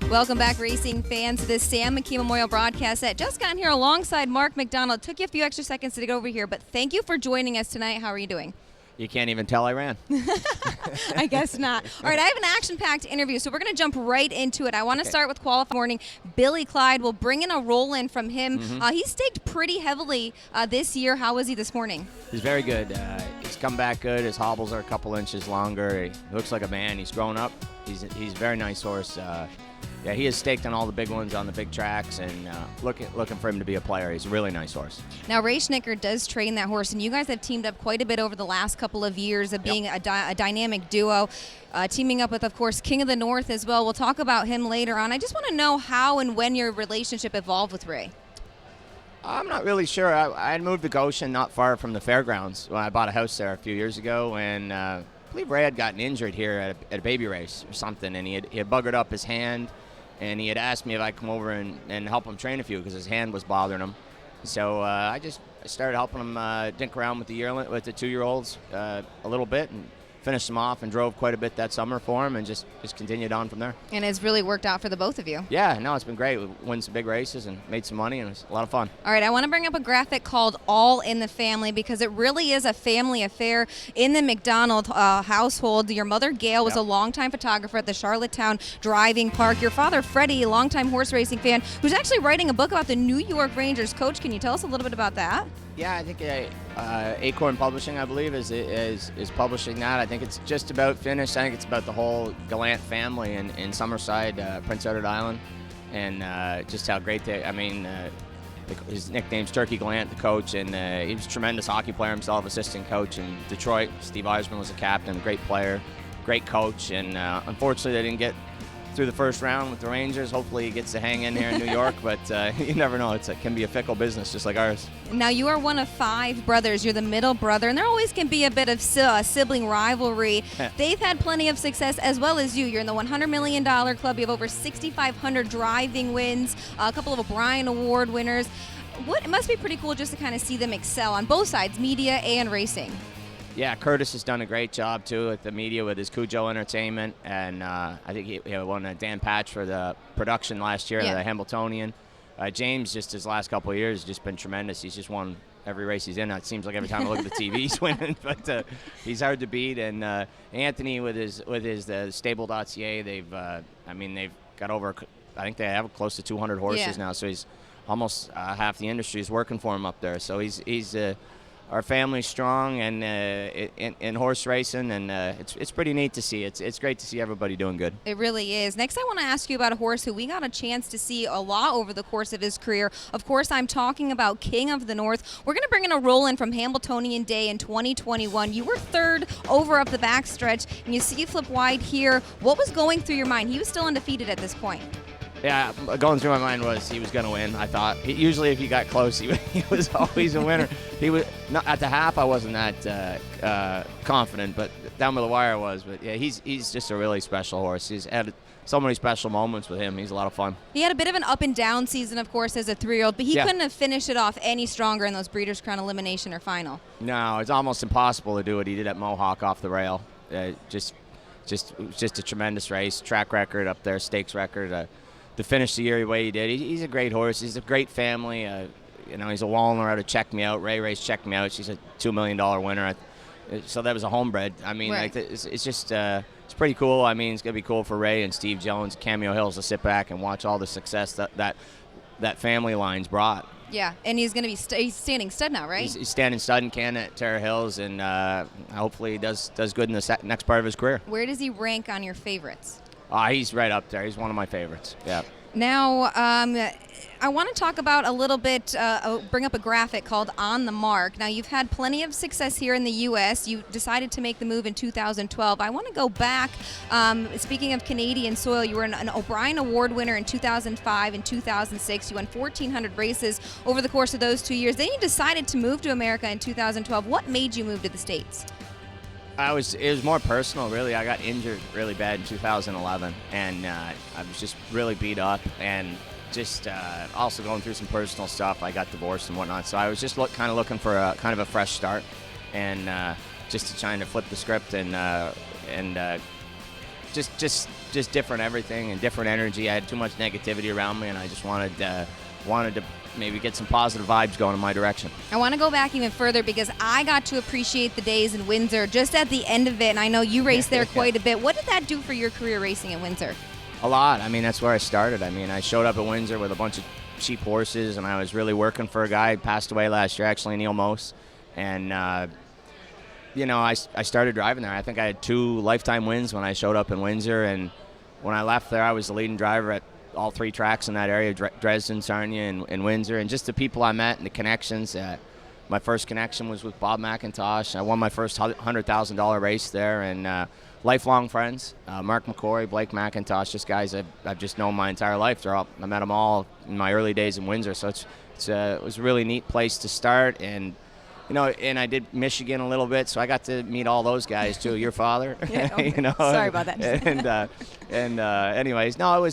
Welcome back, racing fans, to this Sam McKee Memorial broadcast that just got here alongside Mark Macdonald. Took you a few extra seconds to get over here, but thank you for joining us tonight. How are you doing? You can't even tell I ran. I guess not. All right, I have an action-packed interview, so we're going to jump right into it. I want to start with qualifying morning. Billy Clyde will bring in a roll-in from him. He staked pretty heavily this year. How was he this morning? He's very good. He's come back good. His hobbles are a couple inches longer. He looks like a man. He's grown up. He's a very nice horse. Yeah, he has staked on all the big ones on the big tracks, and looking for him to be a player. He's a really nice horse. Now, Ray Schnicker does train that horse, and you guys have teamed up quite a bit over the last couple of years of being a dynamic duo, teaming up with, of course, King of the North as well. We'll talk about him later on. I just want to know how and when your relationship evolved with Ray. I'm not really sure. I had moved to Goshen, not far from the fairgrounds, when I bought a house there a few years ago, and I believe Ray had gotten injured here at a baby race or something, and he had buggered up his hand. And he had asked me if I'd come over and help him train a few because his hand was bothering him. So I started helping him dink around with the 2-year-olds a little bit and finished them off and drove quite a bit that summer for him and just continued on from there. And it's really worked out for the both of you. Yeah, no, it's been great. We won some big races and made some money, and it was a lot of fun. All right, I want to bring up a graphic called All in the Family because it really is a family affair in the Macdonald household. Your mother, Gail, was a longtime photographer at the Charlottetown Driving Park. Your father, Freddie, a longtime horse racing fan, who's actually writing a book about the New York Rangers. Coach, can you tell us a little bit about that? Yeah, I think Acorn Publishing, I believe, is publishing that. I think it's just about finished. I think it's about the whole Gallant family in Summerside, Prince Edward Island, and just how great they. I mean, his nickname's Turkey Gallant, the coach, and he was a tremendous hockey player himself, assistant coach in Detroit. Steve Eisman was the captain, great player, great coach, and unfortunately they didn't get through the first round with the Rangers. Hopefully he gets to hang in here in New York, but you never know. It can be a fickle business just like ours. Now, you are one of 5 brothers. You're the middle brother, and there always can be a bit of sibling rivalry. They've had plenty of success, as well as you. You're in the $100 million club. You have over 6,500 driving wins, a couple of O'Brien Award winners. It must be pretty cool just to kind of see them excel on both sides, media and racing. Yeah, Curtis has done a great job, too, at the media with his Cujo Entertainment, and I think he won a Dan Patch for the production last year, the Hamiltonian. James, just his last couple of years, has just been tremendous. He's just won every race he's in. It seems like every time I look at the TV, he's winning, but he's hard to beat. And Anthony with his Stable.ca, they've got over, I think they have close to 200 horses now, so he's almost half the industry is working for him up there. So he's our family's strong and in horse racing, and it's pretty neat to see. It's great to see everybody doing good. It really is. Next, I want to ask you about a horse who we got a chance to see a lot over the course of his career. Of course, I'm talking about King of the North. We're going to bring in a roll-in from Hamiltonian Day in 2021. You were 3rd over up the backstretch, and you see you flip wide here. What was going through your mind? He was still undefeated at this point. Yeah, going through my mind was he was going to win. I thought usually if he got close, he was always a winner. He was not at the half. I wasn't that confident, but down by the wire I was. But yeah, he's just a really special horse. He's had so many special moments with him. He's a lot of fun. He had a bit of an up and down season, of course, as a 3-year-old, but he couldn't have finished it off any stronger in those Breeders' Crown elimination or final. No, it's almost impossible to do what he did at Mohawk off the rail. Just a tremendous race, track record up there, stakes record. To finish the year the way he did. He's a great horse. He's a great family. He's a Wallner out of Check Me Out. Ray Ray's Check Me Out. She's a $2 million winner. So that was a homebred. I mean, it's just it's pretty cool. I mean, it's gonna be cool for Ray and Steve Jones, Cameo Hills to sit back and watch all the success that family line's brought. Yeah, and he's going to be he's standing stud now, right? He's standing stud in Canada at Terra Hills, and hopefully he does good in the next part of his career. Where does he rank on your favorites? He's right up there. He's one of my favorites. Yeah. Now, I want to talk about a little bit, bring up a graphic called On the Mark. Now, you've had plenty of success here in the U.S. You decided to make the move in 2012. I want to go back. Speaking of Canadian soil, you were an O'Brien Award winner in 2005 and 2006. You won 1,400 races over the course of those 2 years. Then you decided to move to America in 2012. What made you move to the States? It was more personal, really. I got injured really bad in 2011, and I was just really beat up, and just also going through some personal stuff. I got divorced and whatnot, so I was just kind of looking for a fresh start, and just trying to flip the script and just just different everything and different energy. I had too much negativity around me, and I just wanted to maybe get some positive vibes going in my direction. I want to go back even further because I got to appreciate the days in Windsor just at the end of it, and I know you raced there quite a bit. What did that do for your career racing at Windsor? A lot. I mean, that's where I started. I mean, I showed up at Windsor with a bunch of cheap horses, and I was really working for a guy who passed away last year, actually, Neil Mose. And, I started driving there. I think I had 2 lifetime wins when I showed up in Windsor, and when I left there, I was the leading driver at all 3 tracks in that area, Dresden, Sarnia, and Windsor. And just the people I met and the connections. My first connection was with Bob McIntosh. I won my first $100,000 race there, and lifelong friends, Mark Blake McIntosh, just guys I've just known my entire life. I met them all in my early days in Windsor, so it was a really neat place to start. And and I did Michigan a little bit, so I got to meet all those guys too. Your father, Sorry about that. Anyways, no,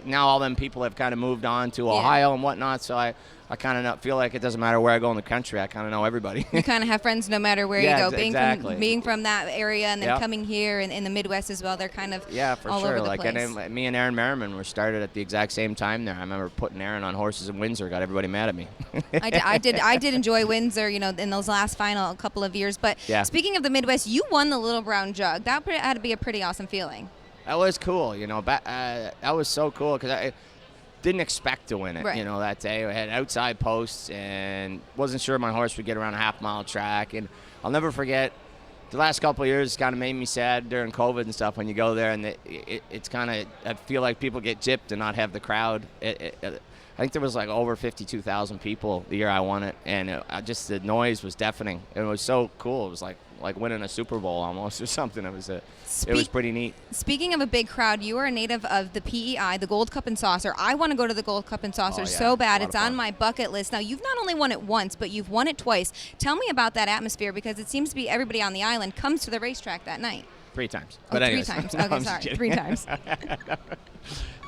now all them people have kind of moved on to Ohio and whatnot, so I kind of feel like it doesn't matter where I go in the country. I kind of know everybody. You kind of have friends no matter where you go. Exactly. Being from that area and then coming here in the Midwest as well, they're kind of for all sure. over the like, place. And me and Aaron Merriman were started at the exact same time there. I remember putting Aaron on horses in Windsor, got everybody mad at me. I did enjoy Windsor, in those last final couple of years. But speaking of the Midwest, you won the Little Brown Jug. That had to be a pretty awesome feeling. That was cool. That was so cool because I didn't expect to win it, that day. I had outside posts and wasn't sure my horse would get around a half-mile track. And I'll never forget, the last couple of years kind of made me sad during COVID and stuff when you go there. And it's kind of, I feel like people get gypped and not have the crowd. I think there was like over 52,000 people the year I won it. And just the noise was deafening. It was so cool. It was like winning a Super Bowl almost or something. It was pretty neat. Speaking of a big crowd, you are a native of the PEI, the Gold Cup and Saucer. I want to go to the Gold Cup and Saucer so bad. It's on my bucket list. Now, you've not only won it once, but you've won it twice. Tell me about that atmosphere, because it seems to be everybody on the island comes to the racetrack that night. 3 times. But 3 times. Okay, sorry. 3 times.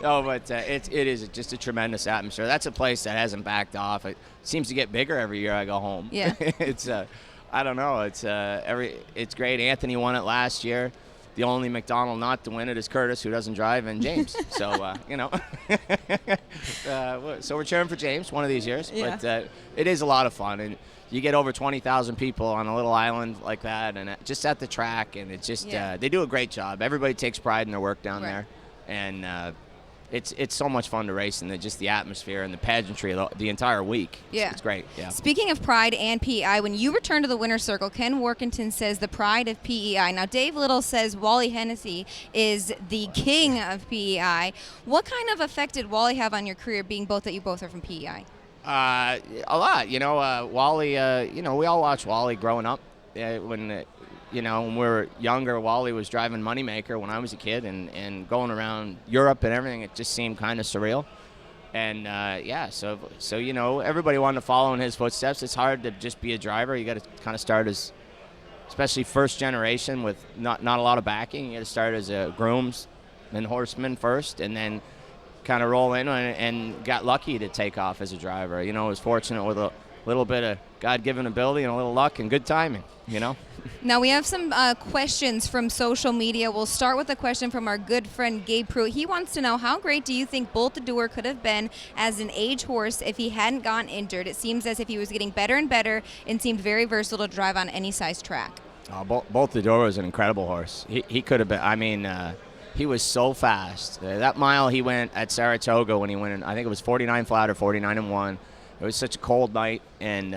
No, but it is just a tremendous atmosphere. That's a place that hasn't backed off. It seems to get bigger every year I go home. Yeah. It's I don't know. It's great. Anthony won it last year. The only Macdonald not to win it is Curtis, who doesn't drive, and James. So so we're cheering for James one of these years. Yeah. But it is a lot of fun, and you get over 20,000 people on a little island like that, and just at the track, and it's just they do a great job. Everybody takes pride in their work down there, and it's so much fun to race, and just the atmosphere and the pageantry of the entire week. It's great. Yeah. Speaking of pride and PEI, when you return to the winner's circle, Ken Workington says the pride of PEI. Now, Dave Little says Wally Hennessy is the king of PEI. What kind of effect did Wally have on your career, being that you both are from PEI? A lot. Wally, we all watched Wally growing up. When we were younger, Wally was driving Moneymaker when I was a kid, and going around Europe and everything. It just seemed kind of surreal. And so everybody wanted to follow in his footsteps. It's hard to just be a driver. You got to kind of start as, especially first generation with not a lot of backing. You got to start as a grooms and horseman first, and then kind of roll in and got lucky to take off as a driver. I was fortunate with a little bit of God-given ability and a little luck and good timing, Now, we have some questions from social media. We'll start with a question from our good friend Gabe Pruitt. He wants to know, how great do you think Bolt the Doer could have been as an age horse if he hadn't gotten injured? It seems as if he was getting better and better and seemed very versatile to drive on any size track. Bolt the Doer was an incredible horse. He could have been, he was so fast. That mile he went at Saratoga when he went in, I think it was 49 flat or 49-1. It was such a cold night, and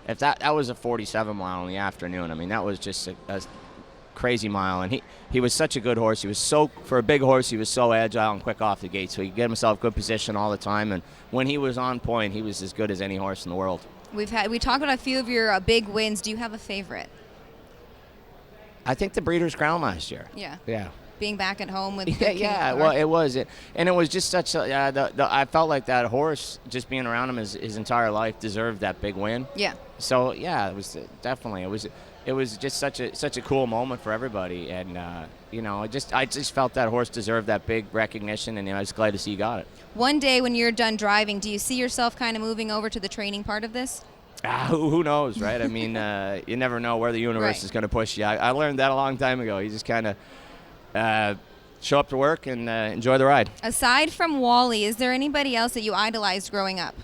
if that was a 47 mile in the afternoon. I mean, that was just a crazy mile, and he was such a good horse. He was for a big horse, he was so agile and quick off the gate, so he could get himself good position all the time, and when he was on point, he was as good as any horse in the world. We talked about a few of your big wins. Do you have a favorite? I think the Breeders' Crown last year. Yeah. Being back at home with well, it was it, and it was just such a I felt like that horse, just being around him his entire life, deserved that big win. So it was definitely it was just such a cool moment for everybody, and I just felt that horse deserved that big recognition, and I was glad to see he got it. One day when you're done driving, do you see yourself kind of moving over to the training part of this? Who knows, right? I mean, you never know where the universe is going to push you. I learned that a long time ago. You just kind of show up to work and enjoy the ride. Aside from Wally, is there anybody else that you idolized growing up?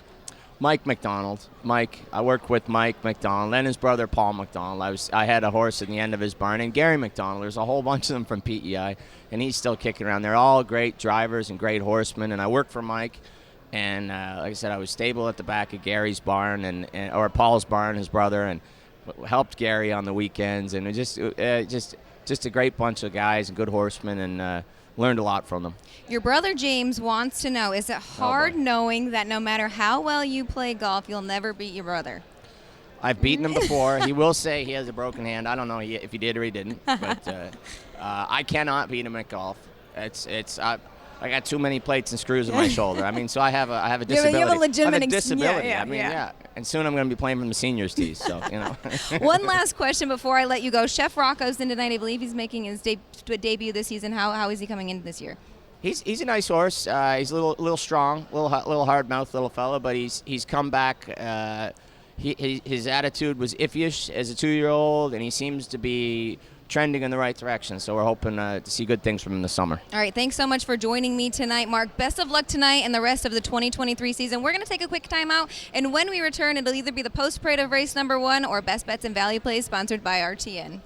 Mike Macdonald. I worked with Mike Macdonald and his brother Paul Macdonald. I had a horse at the end of his barn, and Gary Macdonald. There's a whole bunch of them from PEI, and he's still kicking around. They're all great drivers and great horsemen, and I worked for Mike. And like I said, I was stable at the back of Gary's barn or Paul's barn, his brother, and helped Gary on the weekends. And it just a great bunch of guys and good horsemen, and learned a lot from them. Your brother James wants to know, is it hard knowing that no matter how well you play golf, you'll never beat your brother? I've beaten him before. He will say he has a broken hand. I don't know if he did or he didn't, but I cannot beat him at golf. I got too many plates and screws in my shoulder. I mean, so I have a disability. You have a legitimate disability. And soon I'm going to be playing from the seniors tees. So One last question before I let you go. Chef Rocco's in tonight. I believe he's making his debut this season. How is he coming in this year? He's a nice horse. He's a little strong, little hard mouthed little fella, but he's come back. His attitude was iffyish as a 2-year-old, and he seems to be trending in the right direction, so we're hoping to see good things from him this summer. All right, thanks so much for joining me tonight, Mark. Best of luck tonight and the rest of the 2023 season. We're going to take a quick timeout, and when we return, it'll either be the post-parade of race number 1 or Best Bets and Value Plays, sponsored by RTN.